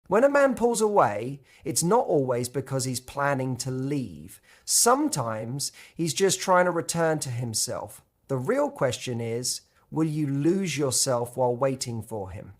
When a man pulls away, it's not always because he's planning to leave. Sometimes he's just trying to return to himself. The real question is, will you lose yourself while waiting for him?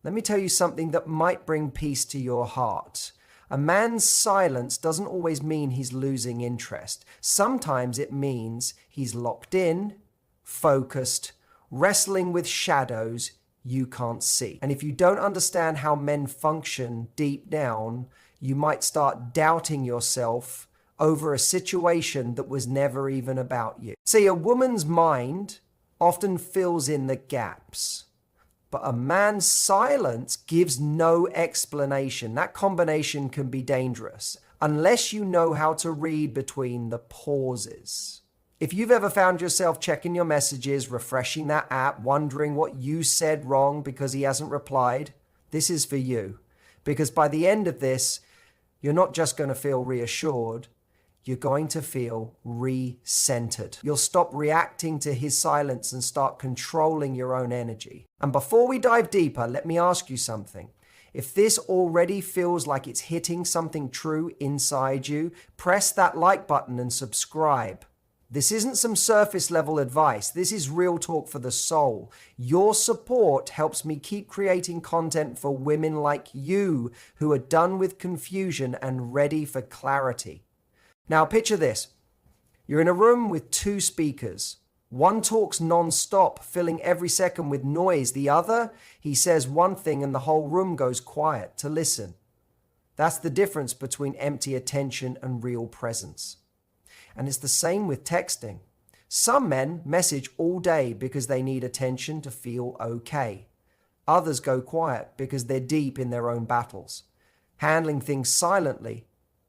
Let me tell you something that might bring peace to your heart. A man's silence doesn't always mean he's losing interest. Sometimes it means he's locked in, focused, wrestling with shadows you can't see. And if you don't understand how men function deep down, you might start doubting yourself over a situation that was never even about you. See, a woman's mind often fills in the gaps, but a man's silence gives no explanation. That combination can be dangerous unless you know how to read between the pauses. If you've ever found yourself checking your messages, refreshing that app, wondering what you said wrong because he hasn't replied, this is for you. Because by the end of this, you're not just going to feel reassured, you're going to feel re-centered. You'll stop reacting to his silence and start controlling your own energy. And before we dive deeper, let me ask you something. If this already feels like it's hitting something true inside you, press that like button and subscribe. This isn't some surface level advice. This is real talk for the soul. Your support helps me keep creating content for women like you who are done with confusion and ready for clarity. Now picture this. You're in a room with two speakers. One talks non-stop, filling every second with noise. The other, he says one thing and the whole room goes quiet to listen. That's the difference between empty attention and real presence. And it's the same with texting. Some men message all day because they need attention to feel okay. Others go quiet because they're deep in their own battles, handling things silently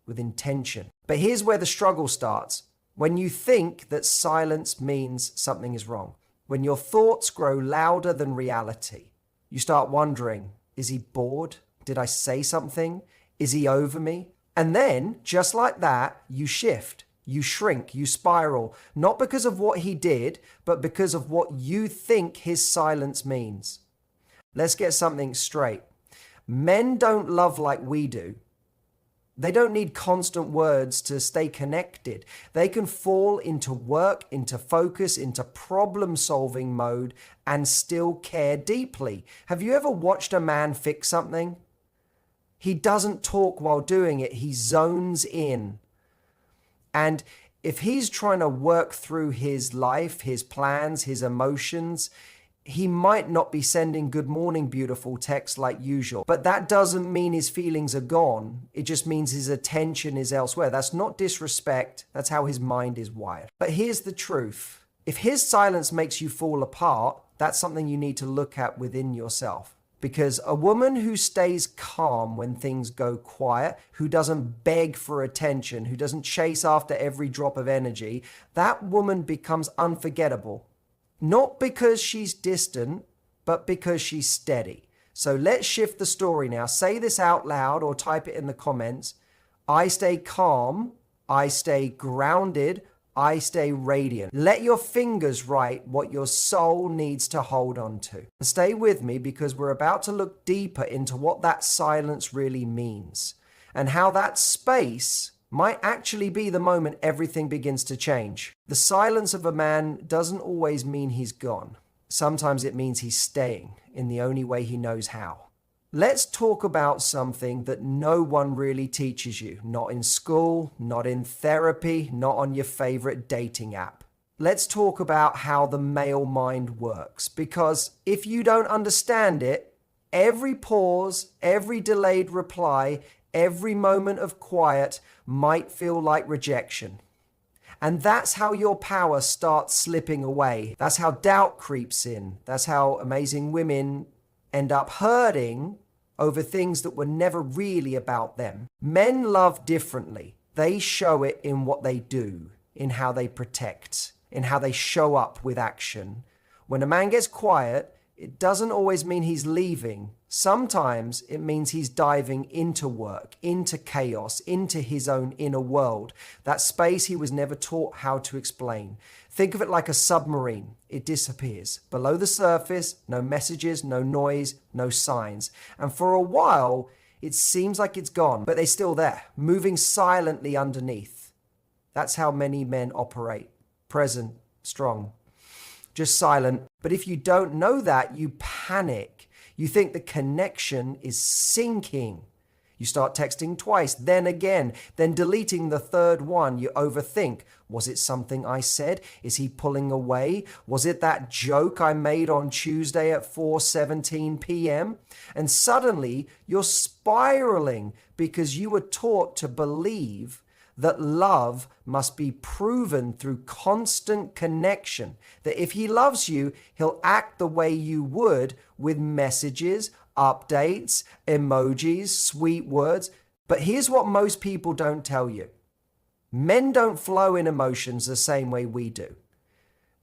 with intention. But here's where the struggle starts. When you think that silence means something is wrong. When your thoughts grow louder than reality. You start wondering, is he bored? Did I say something? Is he over me? And then, just like that, you shift. You shrink, you spiral, not because of what he did, but because of what you think his silence means. Let's get something straight. Men don't love like we do. They don't need constant words to stay connected. They can fall into work, into focus, into problem-solving mode and still care deeply. Have you ever watched a man fix something? He doesn't talk while doing it. He zones in. And if he's trying to work through his life, his plans, his emotions, he might not be sending good morning beautiful texts like usual. But that doesn't mean his feelings are gone. It just means his attention is elsewhere. That's not disrespect. That's how his mind is wired. But here's the truth. If his silence makes you fall apart, that's something you need to look at within yourself. Because a woman who stays calm when things go quiet, who doesn't beg for attention, who doesn't chase after every drop of energy, that woman becomes unforgettable. Not because she's distant, but because she's steady. So let's shift the story now. Say this out loud or type it in the comments. I stay calm, I stay grounded, I stay radiant. Let your fingers write what your soul needs to hold on to. Stay with me because we're about to look deeper into what that silence really means and how that space might actually be the moment everything begins to change. The silence of a man doesn't always mean he's gone. Sometimes it means he's staying in the only way he knows how. Let's talk about something that no one really teaches you. Not in school, not in therapy, not on your favorite dating app. Let's talk about how the male mind works. Because if you don't understand it, every pause, every delayed reply, every moment of quiet might feel like rejection. And that's how your power starts slipping away. That's how doubt creeps in. That's how amazing women end up hurting over things that were never really about them. Men love differently. They show it in what they do, in how they protect, in how they show up with action. When a man gets quiet, it doesn't always mean he's leaving. Sometimes it means he's diving into work, into chaos, into his own inner world, that space he was never taught how to explain. Think of it like a submarine. It disappears. Below the surface, no messages, no noise, no signs. And for a while, it seems like it's gone, but they're still there, moving silently underneath. That's how many men operate. Present, strong, just silent. But if you don't know that, you panic. You think the connection is sinking. You start texting twice, then again, then deleting the third one. You overthink. Was it something I said? Is he pulling away? Was it that joke I made on Tuesday at 4:17 p.m.? And suddenly you're spiraling because you were taught to believe that love must be proven through constant connection, that if he loves you, he'll act the way you would with messages, updates, emojis, sweet words. But here's what most people don't tell you. Men don't flow in emotions the same way we do.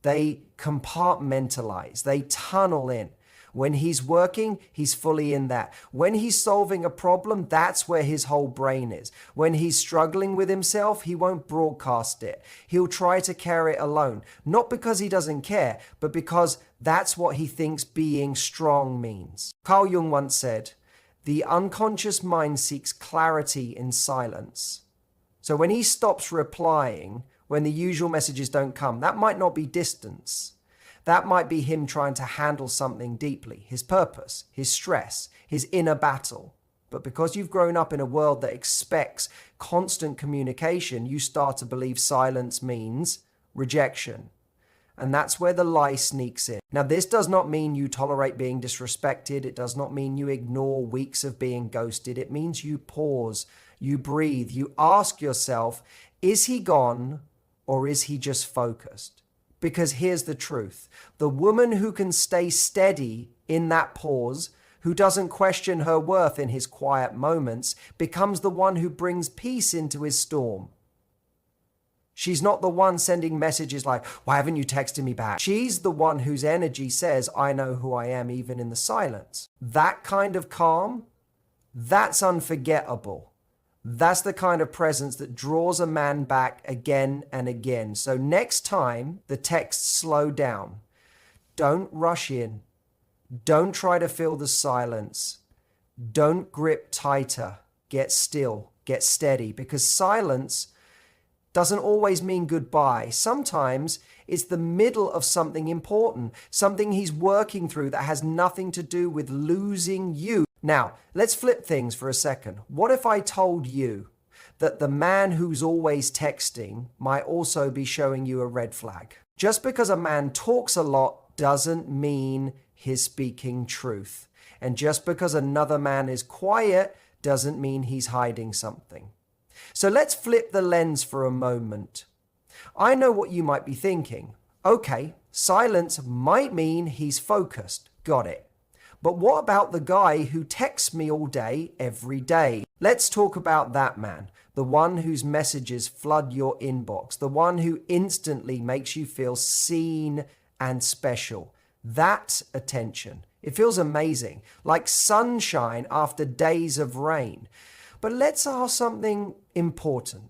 They compartmentalize, they tunnel in. When he's working, he's fully in that. When he's solving a problem, that's where his whole brain is. When he's struggling with himself, he won't broadcast it. He'll try to carry it alone. Not because he doesn't care, but because that's what he thinks being strong means. Carl Jung once said, "The unconscious mind seeks clarity in silence." So when he stops replying, when the usual messages don't come, that might not be distance. That might be him trying to handle something deeply, his purpose, his stress, his inner battle. But because you've grown up in a world that expects constant communication, you start to believe silence means rejection. And that's where the lie sneaks in. Now, this does not mean you tolerate being disrespected. It does not mean you ignore weeks of being ghosted. It means you pause, you breathe, you ask yourself, is he gone or is he just focused? Because here's the truth. The woman who can stay steady in that pause, who doesn't question her worth in his quiet moments, becomes the one who brings peace into his storm. She's not the one sending messages like, "Why haven't you texted me back?" She's the one whose energy says, "I know who I am," even in the silence. That kind of calm, that's unforgettable. That's the kind of presence that draws a man back again and again. So next time the texts slow down, don't rush in. Don't try to fill the silence. Don't grip tighter. Get still. Get steady. Because silence doesn't always mean goodbye. Sometimes it's the middle of something important, something he's working through that has nothing to do with losing you. Now, let's flip things for a second. What if I told you that the man who's always texting might also be showing you a red flag? Just because a man talks a lot doesn't mean he's speaking truth. And just because another man is quiet doesn't mean he's hiding something. So let's flip the lens for a moment. I know what you might be thinking. Okay, silence might mean he's focused. Got it. But what about the guy who texts me all day, every day? Let's talk about that man, the one whose messages flood your inbox, the one who instantly makes you feel seen and special. That attention. It feels amazing, like sunshine after days of rain. But let's ask something important.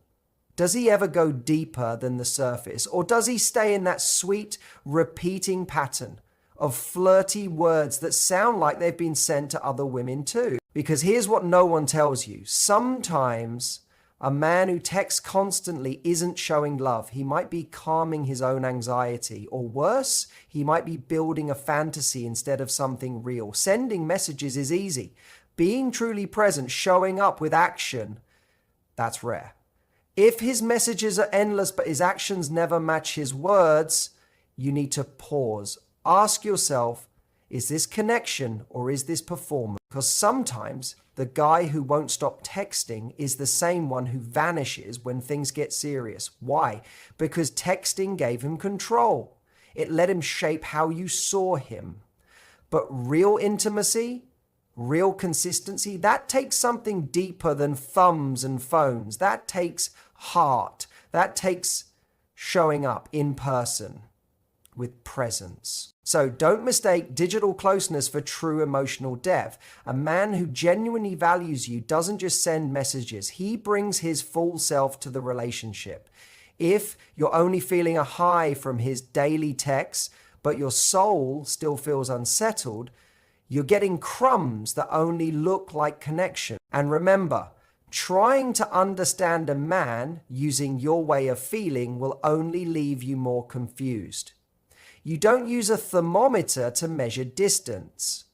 Does he ever go deeper than the surface? Or does he stay in that sweet, repeating pattern of flirty words that sound like they've been sent to other women too? Because here's what no one tells you. Sometimes a man who texts constantly isn't showing love. He might be calming his own anxiety. Or worse, he might be building a fantasy instead of something real. Sending messages is easy. Being truly present, showing up with action, that's rare. If his messages are endless but his actions never match his words, you need to pause. Ask yourself, is this connection or is this performance? Because sometimes the guy who won't stop texting is the same one who vanishes when things get serious. Why? Because texting gave him control. It let him shape how you saw him. But real intimacy, real consistency, that takes something deeper than thumbs and phones. That takes heart. That takes showing up in person. with presence. So don't mistake digital closeness for true emotional depth. A man who genuinely values you doesn't just send messages, he brings his full self to the relationship. If you're only feeling a high from his daily texts, but your soul still feels unsettled, you're getting crumbs that only look like connection. And remember, trying to understand a man using your way of feeling will only leave you more confused. You don't use a thermometer to measure distance.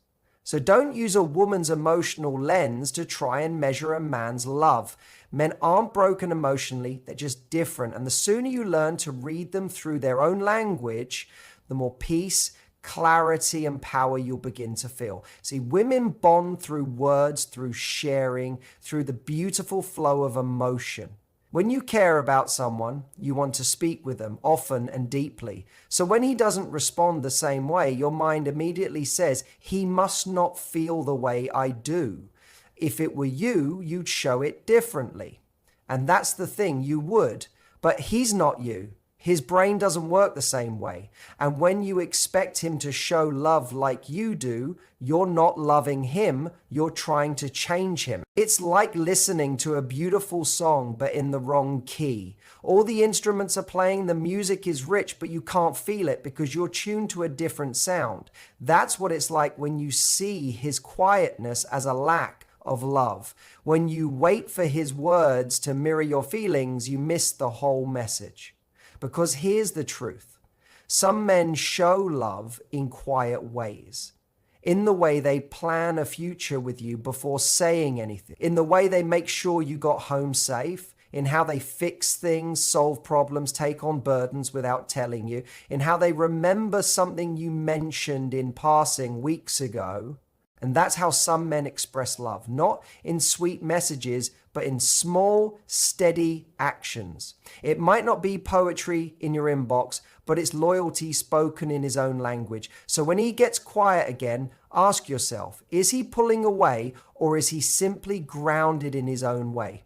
So don't use a woman's emotional lens to try and measure a man's love. Men aren't broken emotionally, they're just different. And the sooner you learn to read them through their own language, the more peace, clarity, and power you'll begin to feel. See, women bond through words, through sharing, through the beautiful flow of emotion. When you care about someone, you want to speak with them often and deeply. So when he doesn't respond the same way, your mind immediately says, he must not feel the way I do. If it were you, you'd show it differently. And that's the thing, you would. But he's not you. His brain doesn't work the same way. And when you expect him to show love like you do, you're not loving him, you're trying to change him. It's like listening to a beautiful song but in the wrong key. All the instruments are playing, the music is rich, but you can't feel it because you're tuned to a different sound. That's what it's like when you see his quietness as a lack of love. When you wait for his words to mirror your feelings, you miss the whole message. Because here's the truth. Some men show love in quiet ways. In the way they plan a future with you before saying anything. In the way they make sure you got home safe. In how they fix things, solve problems, take on burdens without telling you. In how they remember something you mentioned in passing weeks ago. And that's how some men express love. Not in sweet messages, but in small, steady actions. It might not be poetry in your inbox, but it's loyalty spoken in his own language. So when he gets quiet again, ask yourself, is he pulling away or is he simply grounded in his own way?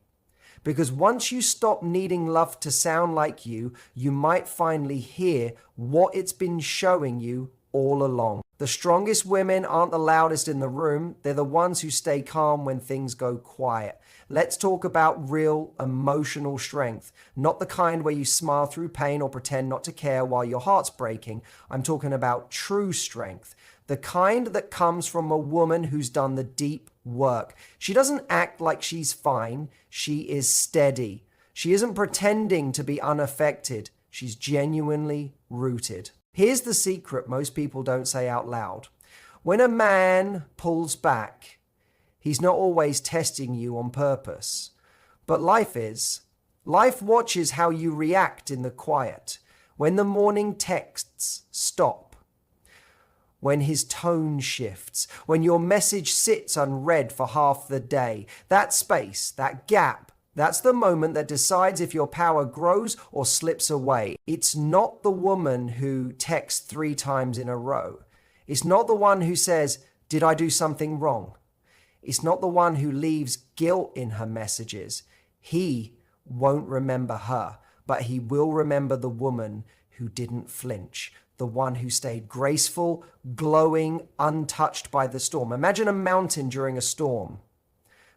Because once you stop needing love to sound like you might finally hear what it's been showing you all along. The strongest women aren't the loudest in the room. They're the ones who stay calm when things go quiet. Let's talk about real emotional strength, not the kind where you smile through pain or pretend not to care while your heart's breaking. I'm talking about true strength, the kind that comes from a woman who's done the deep work. She doesn't act like she's fine. She is steady. She isn't pretending to be unaffected. She's genuinely rooted. Here's the secret most people don't say out loud. When a man pulls back, he's not always testing you on purpose. But life is. Life watches how you react in the quiet. When the morning texts stop. When his tone shifts. When your message sits unread for half the day. That space, that gap, that's the moment that decides if your power grows or slips away. It's not the woman who texts 3 times in a row. It's not the one who says, "Did I do something wrong?" It's not the one who leaves guilt in her messages. He won't remember her, but he will remember the woman who didn't flinch, the one who stayed graceful, glowing, untouched by the storm. Imagine a mountain during a storm.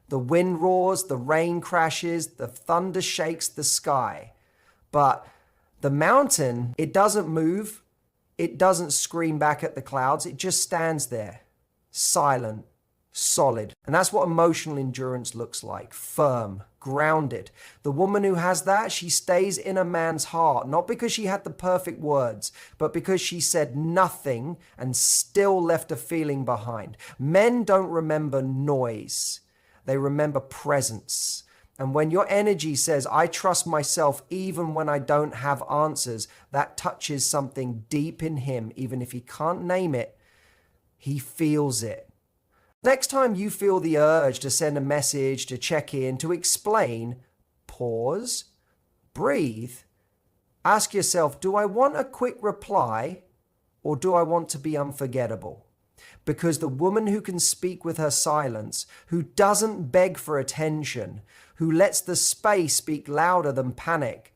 The wind roars, the rain crashes, the thunder shakes the sky. But the mountain, it doesn't move. It doesn't scream back at the clouds. It just stands there, silent, solid. And that's what emotional endurance looks like. Firm, grounded. The woman who has that, she stays in a man's heart, not because she had the perfect words, but because she said nothing and still left a feeling behind. Men don't remember noise. They remember presence. And when your energy says, "I trust myself even when I don't have answers," that touches something deep in him. Even if he can't name it, he feels it. Next time you feel the urge to send a message, to check in, to explain, pause, breathe, ask yourself, do I want a quick reply or do I want to be unforgettable? Because the woman who can speak with her silence, who doesn't beg for attention, who lets the space speak louder than panic,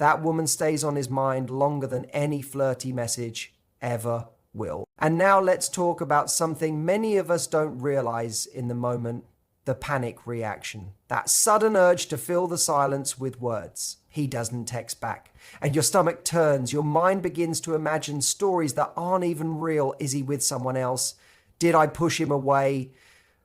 that woman stays on his mind longer than any flirty message ever will. And now let's talk about something many of us don't realize in the moment: the panic reaction. That sudden urge to fill the silence with words. He doesn't text back. And your stomach turns. Your mind begins to imagine stories that aren't even real. Is he with someone else? Did I push him away?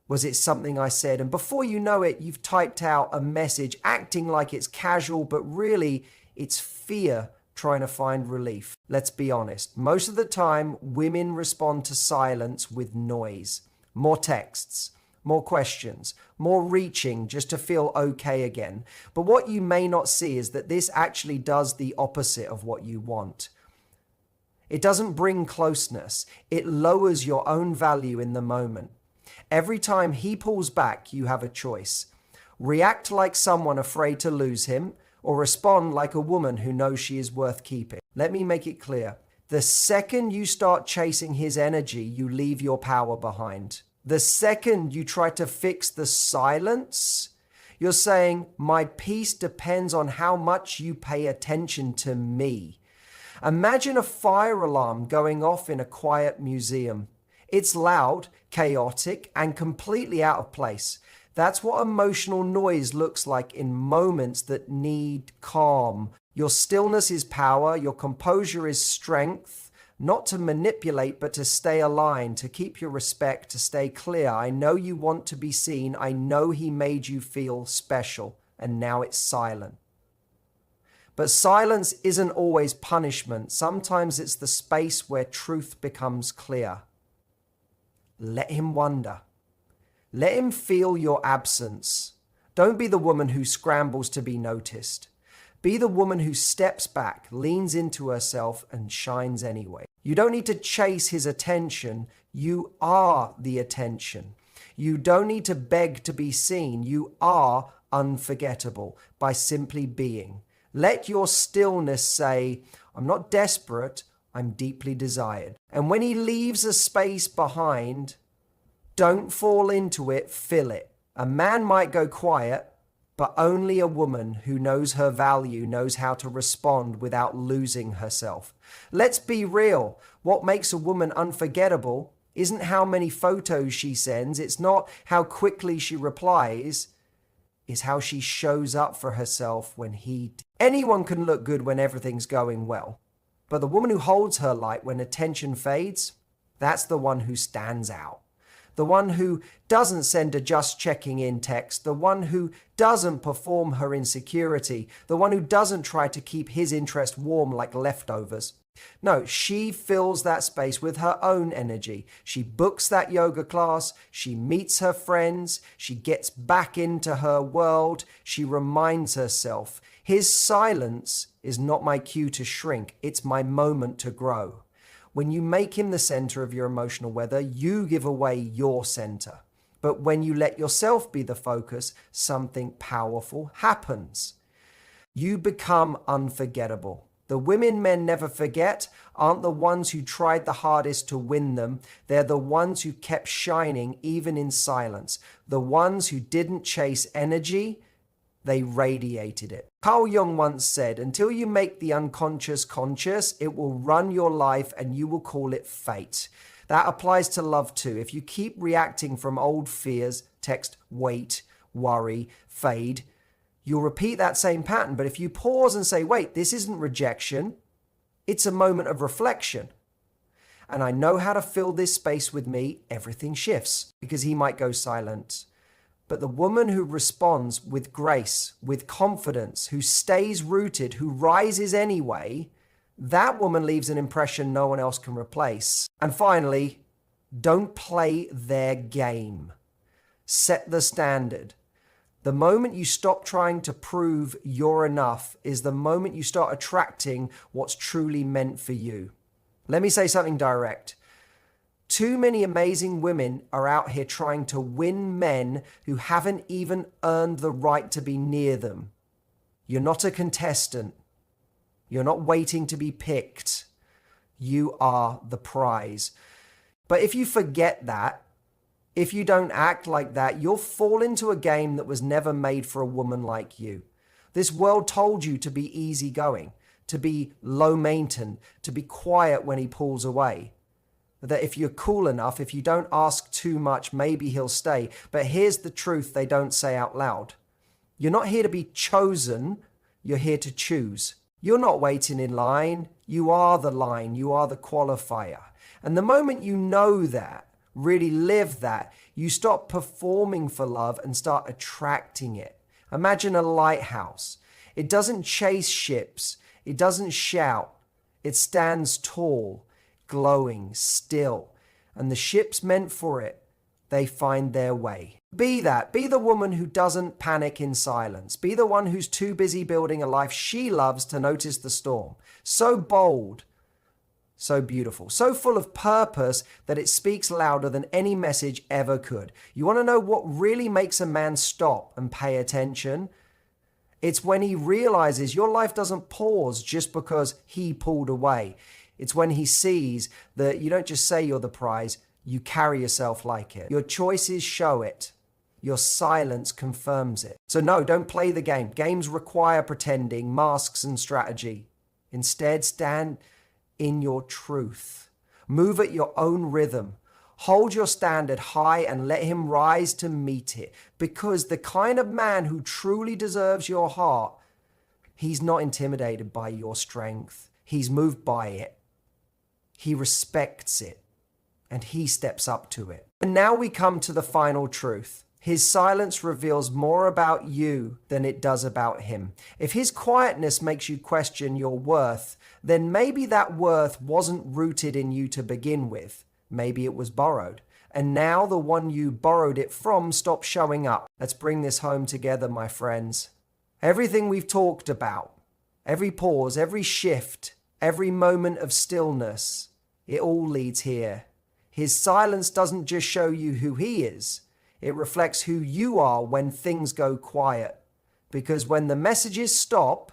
Was it something I said? And before you know it, you've typed out a message acting like it's casual, but really it's fear trying to find relief. Let's be honest. Most of the time, women respond to silence with noise. More texts, more questions, more reaching just to feel okay again. But what you may not see is that this actually does the opposite of what you want. It doesn't bring closeness. It lowers your own value in the moment. Every time he pulls back, you have a choice. React like someone afraid to lose him, or respond like a woman who knows she is worth keeping. Let me make it clear. The second you start chasing his energy, you leave your power behind. The second you try to fix the silence, you're saying, my peace depends on how much you pay attention to me. Imagine a fire alarm going off in a quiet museum. It's loud, chaotic, and completely out of place. That's what emotional noise looks like in moments that need calm. Your stillness is power. Your composure is strength. Not to manipulate, but to stay aligned, to keep your respect, to stay clear. I know you want to be seen. I know he made you feel special, and now it's silent. But silence isn't always punishment. Sometimes it's the space where truth becomes clear. Let him wonder. Let him feel your absence. Don't be the woman who scrambles to be noticed. Be the woman who steps back, leans into herself, and shines anyway. You don't need to chase his attention. You are the attention. You don't need to beg to be seen. You are unforgettable by simply being. Let your stillness say, I'm not desperate, I'm deeply desired. And when he leaves a space behind, don't fall into it, fill it. A man might go quiet, but only a woman who knows her value knows how to respond without losing herself. Let's be real. What makes a woman unforgettable isn't how many photos she sends. It's not how quickly she replies. It's how she shows up for herself when Anyone can look good when everything's going well. But the woman who holds her light when attention fades, that's the one who stands out. The one who doesn't send a just checking in text, the one who doesn't perform her insecurity, the one who doesn't try to keep his interest warm like leftovers. No, she fills that space with her own energy. She books that yoga class, she meets her friends, she gets back into her world, she reminds herself, his silence is not my cue to shrink, it's my moment to grow. When you make him the center of your emotional weather, you give away your center. But when you let yourself be the focus, something powerful happens. You become unforgettable. The women men never forget aren't the ones who tried the hardest to win them. They're the ones who kept shining even in silence. The ones who didn't chase energy, they radiated it. Carl Jung once said, until you make the unconscious conscious, it will run your life and you will call it fate. That applies to love too. If you keep reacting from old fears, text, wait, worry, fade, you'll repeat that same pattern. But if you pause and say, wait, this isn't rejection, it's a moment of reflection. And I know how to fill this space with me, everything shifts because he might go silent. But the woman who responds with grace, with confidence, who stays rooted, who rises anyway, that woman leaves an impression no one else can replace. And finally, don't play their game. Set the standard. The moment you stop trying to prove you're enough is the moment you start attracting what's truly meant for you. Let me say something direct. Too many amazing women are out here trying to win men who haven't even earned the right to be near them. You're not a contestant. You're not waiting to be picked. You are the prize. But if you forget that, if you don't act like that, you'll fall into a game that was never made for a woman like you. This world told you to be easygoing, to be low maintenance, to be quiet when he pulls away. That if you're cool enough, if you don't ask too much, maybe he'll stay. But here's the truth they don't say out loud. You're not here to be chosen, you're here to choose. You're not waiting in line, you are the line, you are the qualifier. And the moment you know that, really live that, you stop performing for love and start attracting it. Imagine a lighthouse. It doesn't chase ships, it doesn't shout, it stands tall, glowing, still, and the ships meant for it, they find their way. Be that. Be the woman who doesn't panic in silence. Be the one who's too busy building a life she loves to notice the storm. So bold, so beautiful, so full of purpose that it speaks louder than any message ever could. You want to know what really makes a man stop and pay attention? It's when he realizes your life doesn't pause just because he pulled away. It's when he sees that you don't just say you're the prize, you carry yourself like it. Your choices show it. Your silence confirms it. So no, don't play the game. Games require pretending, masks and strategy. Instead, stand in your truth. Move at your own rhythm. Hold your standard high and let him rise to meet it. Because the kind of man who truly deserves your heart, he's not intimidated by your strength. He's moved by it. He respects it. And he steps up to it. And now we come to the final truth. His silence reveals more about you than it does about him. If his quietness makes you question your worth, then maybe that worth wasn't rooted in you to begin with. Maybe it was borrowed. And now the one you borrowed it from stopped showing up. Let's bring this home together, my friends. Everything we've talked about, every pause, every shift, every moment of stillness, it all leads here. His silence doesn't just show you who he is. It reflects who you are when things go quiet. Because when the messages stop,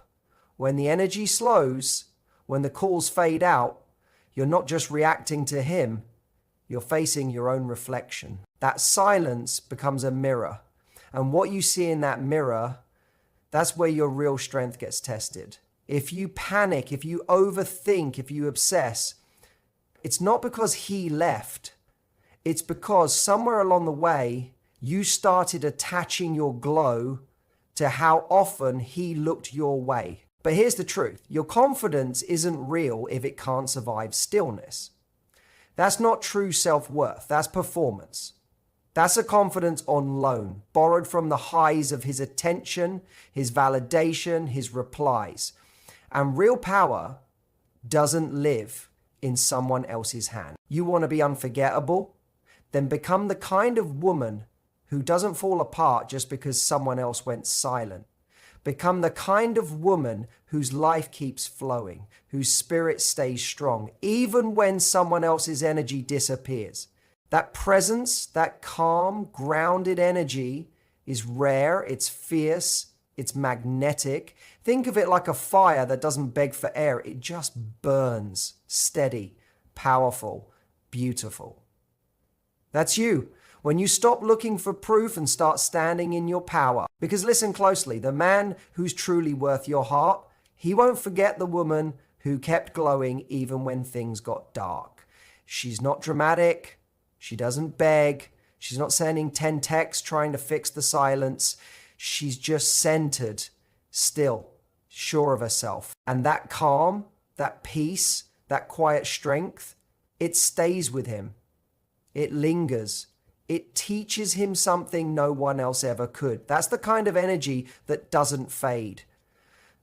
when the energy slows, when the calls fade out, you're not just reacting to him, you're facing your own reflection. That silence becomes a mirror. And what you see in that mirror, that's where your real strength gets tested. If you panic, if you overthink, if you obsess, it's not because he left. It's because somewhere along the way, you started attaching your glow to how often he looked your way. But here's the truth. Your confidence isn't real if it can't survive stillness. That's not true self-worth. That's performance. That's a confidence on loan, borrowed from the highs of his attention, his validation, his replies. And real power doesn't live in someone else's hand. You want to be unforgettable? Then become the kind of woman who doesn't fall apart just because someone else went silent. Become the kind of woman whose life keeps flowing, whose spirit stays strong, even when someone else's energy disappears. That presence, that calm, grounded energy is rare, it's fierce, it's magnetic. Think of it like a fire that doesn't beg for air. It just burns, steady, powerful, beautiful. That's you. When you stop looking for proof and start standing in your power. Because listen closely, the man who's truly worth your heart, he won't forget the woman who kept glowing even when things got dark. She's not dramatic. She doesn't beg. She's not sending 10 texts trying to fix the silence. She's just centered, still, sure of herself. And that calm, that peace, that quiet strength, it stays with him. It lingers. It teaches him something no one else ever could. That's the kind of energy that doesn't fade.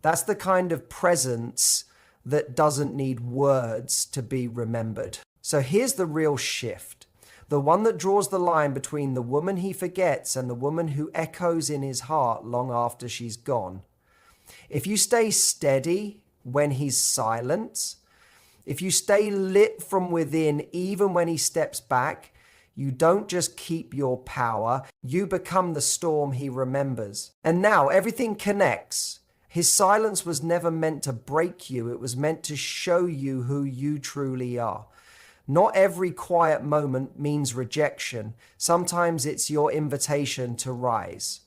That's the kind of presence that doesn't need words to be remembered. So here's the real shift. The one that draws the line between the woman he forgets and the woman who echoes in his heart long after she's gone. If you stay steady when he's silent, if you stay lit from within even when he steps back, you don't just keep your power, you become the storm he remembers. And now everything connects. His silence was never meant to break you, it was meant to show you who you truly are. Not every quiet moment means rejection. Sometimes it's your invitation to rise.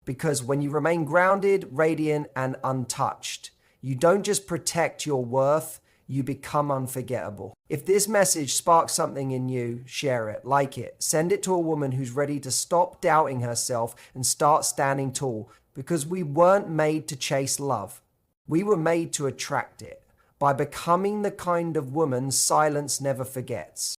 Because when you remain grounded, radiant, and untouched, you don't just protect your worth, you become unforgettable. If this message sparks something in you, share it, like it, send it to a woman who's ready to stop doubting herself and start standing tall, because we weren't made to chase love. We were made to attract it by becoming the kind of woman silence never forgets.